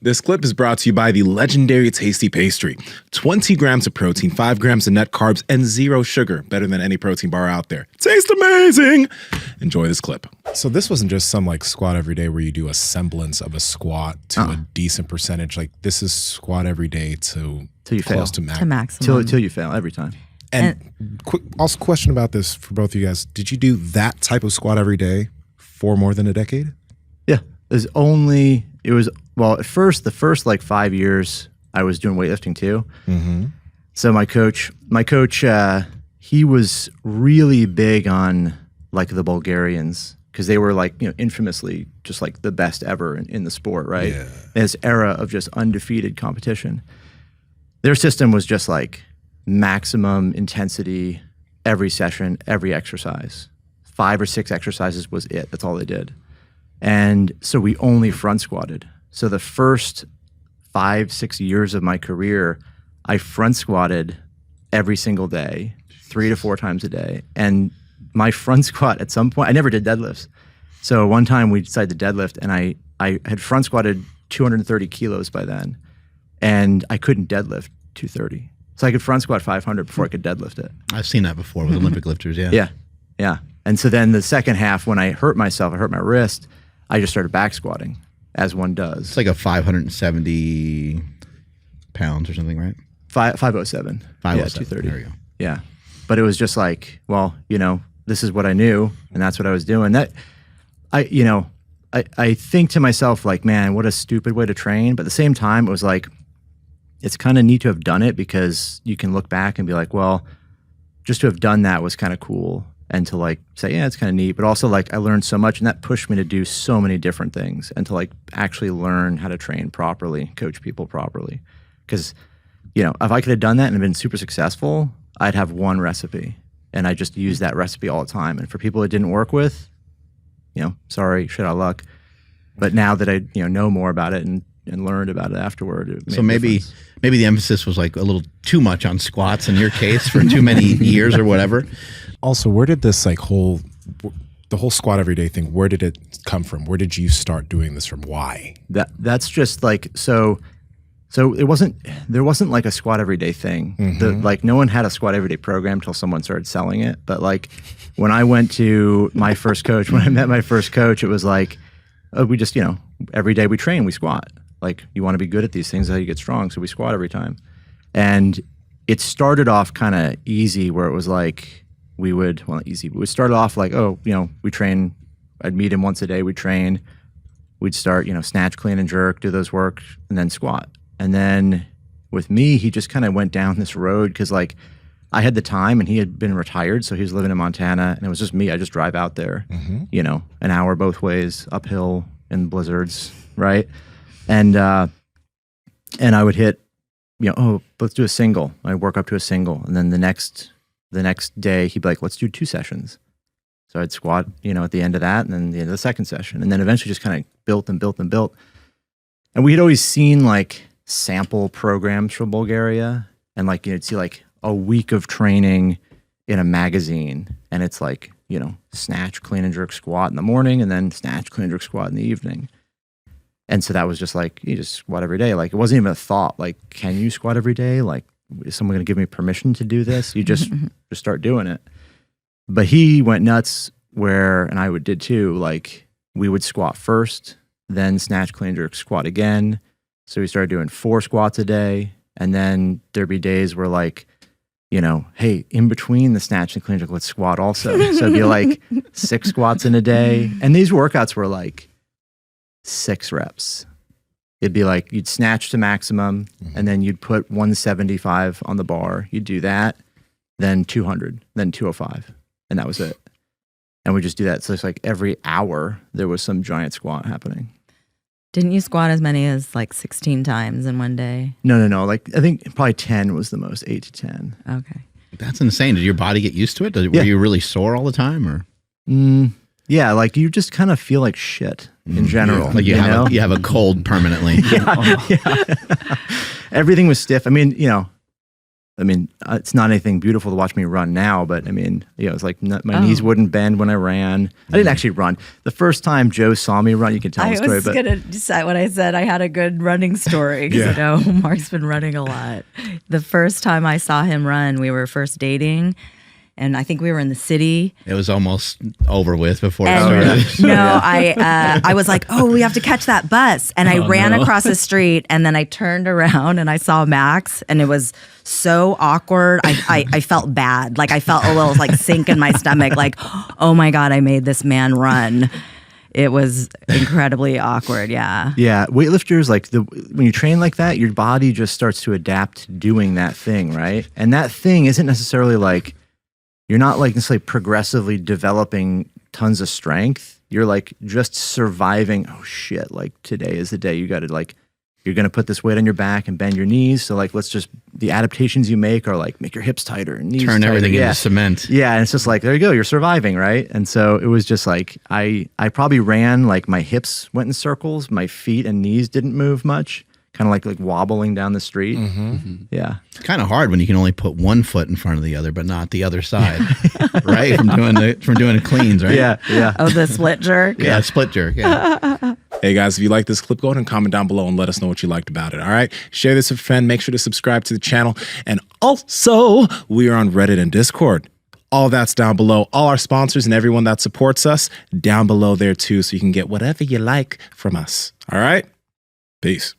This clip is brought to you by the legendary Tasty Pastry. 20 grams of protein, 5 grams of net carbs, and 0 sugar. Better than any protein bar out there. Tastes amazing. Enjoy this clip. So this wasn't just some like squat every day where you do a semblance of a squat to a decent percentage. Like this is squat every day to till you fail. To maximum. Till you fail every time. And also question about this for both of you guys. Did you do that type of squat every day for more than a decade? Yeah. Well, at first, the first like 5 years, I was doing weightlifting too. Mm-hmm. So my coach, he was really big on like the Bulgarians because they were like, infamously just like the best ever in the sport, right? Yeah. In this era of just undefeated competition. Their system was just like maximum intensity every session, every exercise. 5 or 6 exercises was it. That's all they did. And so we only front squatted. So the first 5-6 years of my career, I front squatted every single day, 3 to 4 times a day. And my front squat at some point, I never did deadlifts. So one time we decided to deadlift and I had front squatted 230 kilos by then. And I couldn't deadlift 230. So I could front squat 500 before I could deadlift it. I've seen that before with Olympic lifters, yeah. Yeah. And so then the second half, when I hurt myself, I hurt my wrist, I just started back squatting, as one does. It's like a 570 pounds or something, right? 507. 507. Yeah, 230. There we go. Yeah. But it was just like, well, this is what I knew, and that's what I was doing. I think to myself, like, man, what a stupid way to train. But at the same time, it was like, it's kind of neat to have done it because you can look back and be like, well, just to have done that was kind of cool. And to like say, yeah, it's kind of neat, but also like I learned so much and that pushed me to do so many different things and to like actually learn how to train properly, coach people properly. Because, if I could have done that and been super successful, I'd have one recipe and I just use that recipe all the time. And for people it didn't work with, sorry, shit out of luck. But now that I know more about it and learned about it afterward, it made so maybe the emphasis was like a little too much on squats in your case for too many years or whatever. Also, where did this the whole squat every day thing, where did it come from? Where did you start doing this from? Why? That's just like, so there wasn't like a squat every day thing. Mm-hmm. No one had a squat every day program until someone started selling it. But like when I went to my first coach, when I met my first coach, it was like, we just, every day we train, we squat. Like you want to be good at these things, how you get strong. So we squat every time. And it started off kind of easy where it was like, we would start off like, we train, I'd meet him once a day, we'd train, we'd start, snatch, clean, and jerk, do those work, and then squat. And then with me, he just kind of went down this road because like I had the time and he had been retired, so he was living in Montana, and it was just me. I just drive out there, an hour both ways, uphill in blizzards, right? And I would hit, let's do a single. I'd work up to a single, and then the next day he'd be like, let's do 2 sessions. So I'd squat, at the end of that, and then the end of the second session. And then eventually just kind of built and built and built. And we had always seen like sample programs from Bulgaria. And like, you'd see like a week of training in a magazine. And it's like, snatch, clean and jerk, squat in the morning, and then snatch, clean and jerk, squat in the evening. And so that was just like, you just squat every day. Like it wasn't even a thought, like, can you squat every day? Like, is someone going to give me permission to do this? You just start doing it. But he went nuts and I did too. Like we would squat first, then snatch, clean, jerk, squat again. So we started doing 4 squats a day. And then there'd be days where like, hey, in between the snatch and clean jerk, let's squat also. So it'd be like 6 squats in a day. And these workouts were like 6 reps. It'd be like you'd snatch to maximum, and then you'd put 175 on the bar. You'd do that, then 200, then 205, and that was it. And we just do that. So it's like every hour there was some giant squat happening. Didn't you squat as many as like 16 times in one day? No. Like I think probably 10 was the most, 8 to 10. Okay. That's insane. Did your body get used to it? Were you really sore all the time, or? Yeah, like you just kind of feel like shit in general. Like you have a cold permanently. Yeah. Everything was stiff. I mean, I mean, it's not anything beautiful to watch me run now, but I mean, it's like my knees wouldn't bend when I ran. I didn't actually run. The first time Joe saw me run, you can tell the story. I was going to decide when I said I had a good running story because Mark's been running a lot. The first time I saw him run, we were first dating. And I think we were in the city. It was almost over with before it started. No, I was like, oh, we have to catch that bus. And I ran across the street and then I turned around and I saw Max and it was so awkward. I felt bad. Like I felt a little like sink in my stomach. Like, oh my God, I made this man run. It was incredibly awkward. Yeah. Yeah. Weightlifters, like when you train like that, your body just starts to adapt to doing that thing, right? And that thing isn't necessarily like, you're not like necessarily progressively developing tons of strength. You're like just surviving. Oh shit. Like today is the day you got to like, you're going to put this weight on your back and bend your knees. So like, the adaptations you make are like, make your hips tighter and knees Turn tighter. everything into cement. Yeah. And it's just like, there you go. You're surviving. Right. And so it was just like, I probably ran like my hips went in circles. My feet and knees didn't move much. Kind of like wobbling down the street. Yeah. It's kind of hard when you can only put one foot in front of the other, but not the other side, right? From doing the cleans, right? Yeah, yeah. Oh, the split jerk? Yeah, split jerk, yeah. Hey guys, if you like this clip, go ahead and comment down below and let us know what you liked about it. All right. Share this with a friend. Make sure to subscribe to the channel. And also, we are on Reddit and Discord. All that's down below. All our sponsors and everyone that supports us down below there too. So you can get whatever you like from us. All right. Peace.